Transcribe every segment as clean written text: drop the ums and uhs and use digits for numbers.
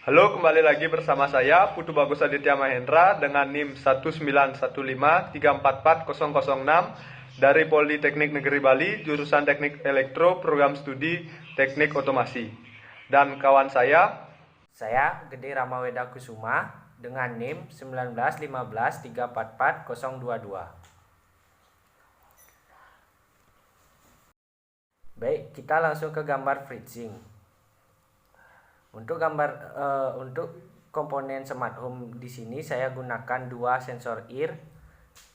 Halo, kembali lagi bersama saya Putu Bagus Aditya Mahendra dengan NIM 19153440006 dari Politeknik Negeri Bali, jurusan Teknik Elektro, Program Studi Teknik Otomasi. Dan kawan Saya Gede Ramaweda Kusuma dengan NIM 19153440022. Baik, kita langsung ke gambar freezing. Untuk komponen smart home di sini saya gunakan 2 sensor ear,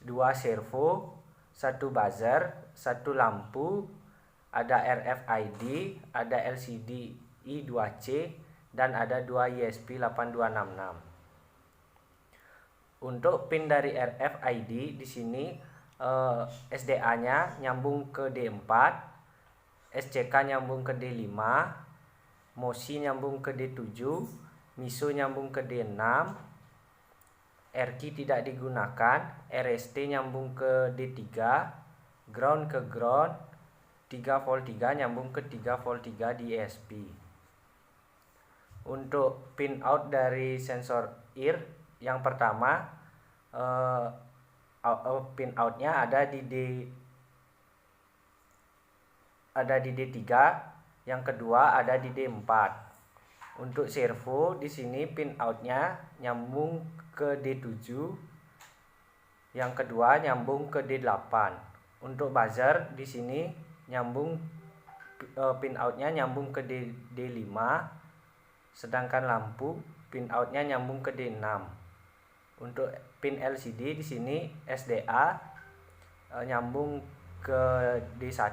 2 servo, 1 buzzer, 1 lampu, ada RFID, ada LCD I2C, dan ada 2 USB 8266. Untuk pin dari RFID di sini SDA-nya nyambung ke D4, SCK nyambung ke D5, MOSI nyambung ke D7, MISO nyambung ke D6, RQ tidak digunakan, RST nyambung ke D3, ground ke ground, 3 volt 3 nyambung ke 3 volt 3 di ESP. Untuk pin out dari sensor ear yang pertama, pin outnya ada di D3, yang kedua ada di D4. Untuk servo di sini pin outnya nyambung ke D7, yang kedua nyambung ke D8. Untuk buzzer di sini pin outnya nyambung ke D5, sedangkan lampu pin outnya nyambung ke D6. Untuk pin LCD di sini SDA nyambung ke D1,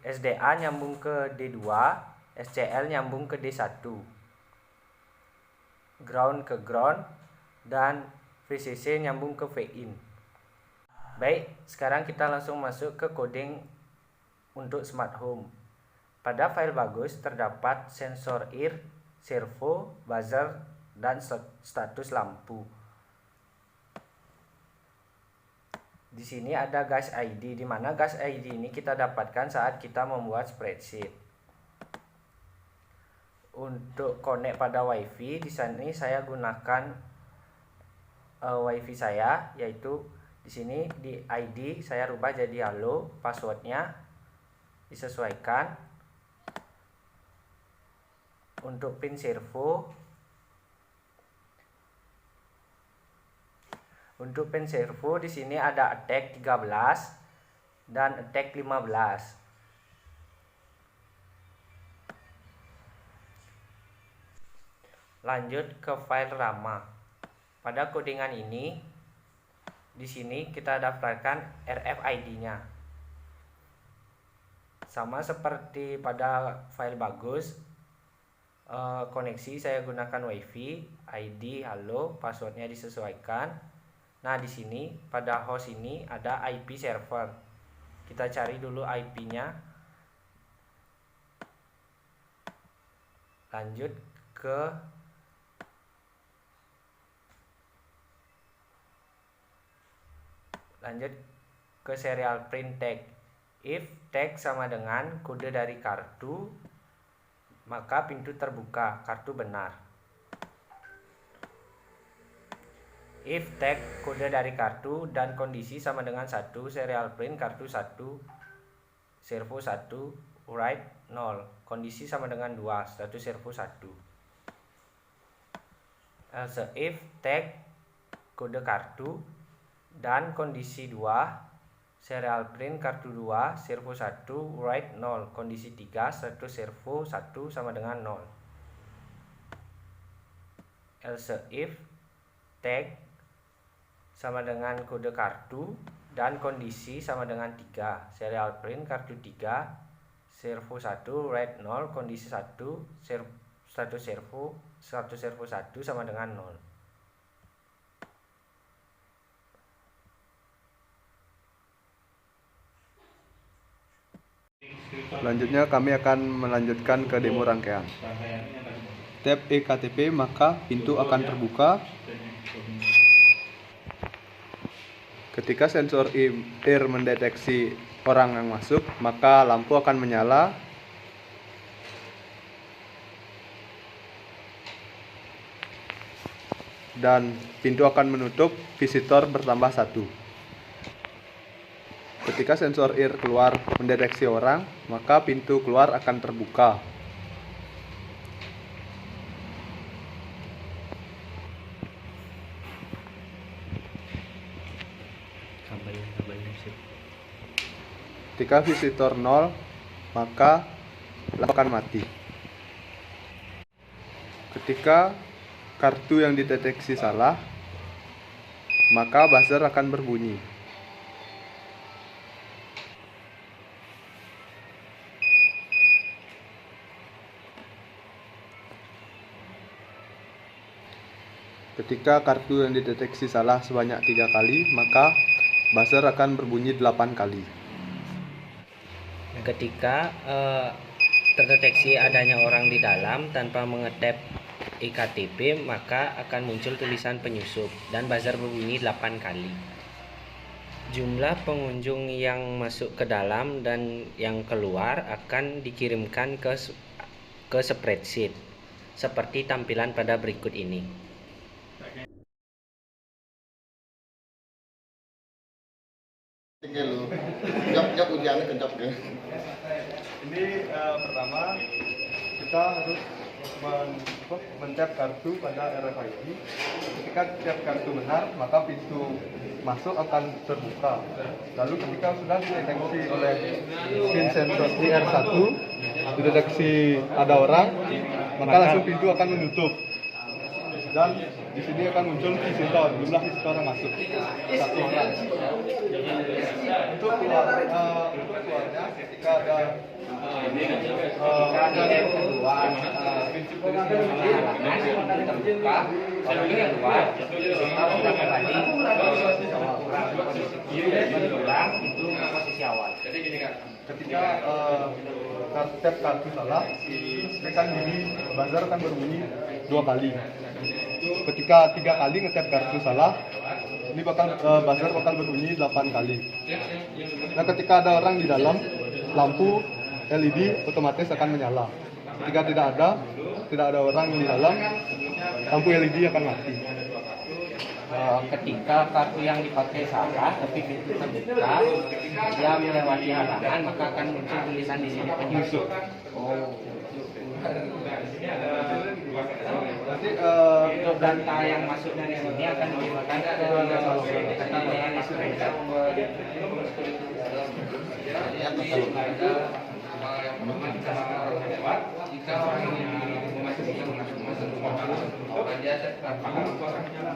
SDA nyambung ke D2, SCL nyambung ke D1, ground ke ground, dan VCC nyambung ke VIN. Baik, sekarang kita langsung masuk ke coding untuk smart home. Pada file bagus terdapat sensor ear, servo, buzzer, dan status lampu. Di sini ada gas ID, di mana gas ID ini kita dapatkan saat kita membuat spreadsheet. Untuk connect pada WiFi, di sini saya gunakan WiFi saya, yaitu di sini di ID saya rubah jadi halo, passwordnya disesuaikan. Untuk pin servo, di sini ada attack 13 dan attack 15. Lanjut ke file RAMA. Pada codingan ini, di sini kita daftarkan RFID-nya. Sama seperti pada file bagus, koneksi saya gunakan WiFi, ID halo, passwordnya disesuaikan. Nah, di sini pada host ini ada IP server. Kita cari dulu IP-nya. Lanjut ke serial print tag. If tag sama dengan kode dari kartu, maka pintu terbuka, kartu benar. If tag kode dari kartu dan kondisi sama dengan 1, serial print kartu 1, servo 1, write 0, kondisi sama dengan 2, status servo 1. Else if tag kode kartu dan kondisi 2, serial print kartu 2, servo 1, write 0, kondisi 3, status servo 1 sama dengan 0. Else if tag sama dengan kode kartu dan kondisi sama dengan 3, serial print kartu 3, servo 1, write 0, kondisi 1, status servo 1 sama dengan 0. Selanjutnya kami akan melanjutkan ke demo rangkaian. Tap eKTP, maka pintu akan terbuka. Ketika sensor ear mendeteksi orang yang masuk, maka lampu akan menyala. dan pintu akan menutup, visitor bertambah 1. Ketika sensor ear keluar mendeteksi orang, maka pintu keluar akan terbuka. Ketika visitor 0, maka lampu akan mati. Ketika kartu yang dideteksi salah, maka buzzer akan berbunyi. Ketika kartu yang dideteksi salah sebanyak 3 kali, maka buzzer akan berbunyi 8 kali. Ketika terdeteksi adanya orang di dalam tanpa mengetap iktp, maka akan muncul tulisan penyusup dan buzzer berbunyi 8 kali. Jumlah pengunjung yang masuk ke dalam dan yang keluar akan dikirimkan ke spreadsheet seperti tampilan pada berikut ini. Ini pertama kita harus men-tap kartu pada RFID. Ketika tap kartu benar, maka pintu masuk akan terbuka. Lalu ketika sudah dideteksi oleh pin sensor IR1, dideteksi ada orang, maka langsung pintu akan menutup. Dan di sini akan muncul visitor, jumlah visitor yang masuk 1 orang. Untuk keluarnya ketika ada ketika tap kartu salah, tekan gini, buzzer akan berbunyi 2 kali. Ketika 3 kali ngetap kartu salah, ini buzzer bakal berbunyi 8 kali. Nah, ketika ada orang di dalam, lampu LED otomatis akan menyala. Ketika tidak ada orang di dalam, lampu LED akan mati. Ketika kartu yang dipakai salah tapi pintu terbuka, dia melewati halangan, maka akan muncul tulisan di sini penyusup. Nanti untuk data yang masuk dari sini akan dikirimkan ke keterangan instructor.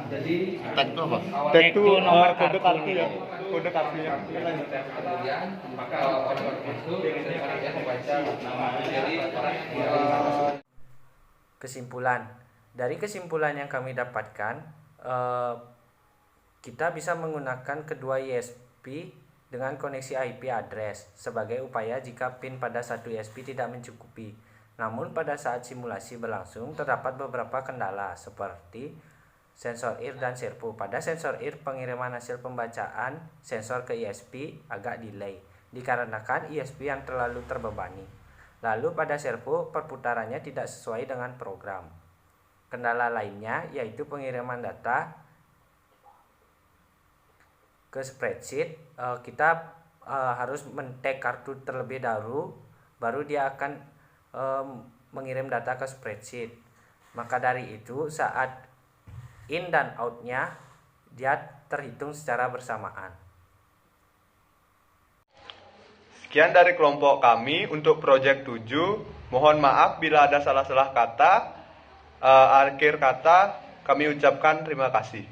Jadi tag itu apa? tag itu nomor kode kartu kartu ya, gitu. kode kartu ya. Kemudian maka orang masuk dia membaca nama. Jadi Kesimpulan. Dari kesimpulan yang kami dapatkan, kita bisa menggunakan kedua ISP dengan koneksi IP address sebagai upaya jika PIN pada satu ISP tidak mencukupi. Namun pada saat simulasi berlangsung terdapat beberapa kendala seperti sensor ear dan servo. Pada sensor ear, pengiriman hasil pembacaan sensor ke ISP agak delay dikarenakan ISP yang terlalu terbebani. Lalu pada servo, perputarannya tidak sesuai dengan program. Kendala lainnya yaitu pengiriman data ke spreadsheet. Kita harus men-tag kartu terlebih dahulu, baru dia akan mengirim data ke spreadsheet. Maka dari itu saat in dan out-nya dia terhitung secara bersamaan. Sekian dari kelompok kami untuk proyek 7. Mohon maaf bila ada salah-salah kata. Akhir kata kami ucapkan terima kasih.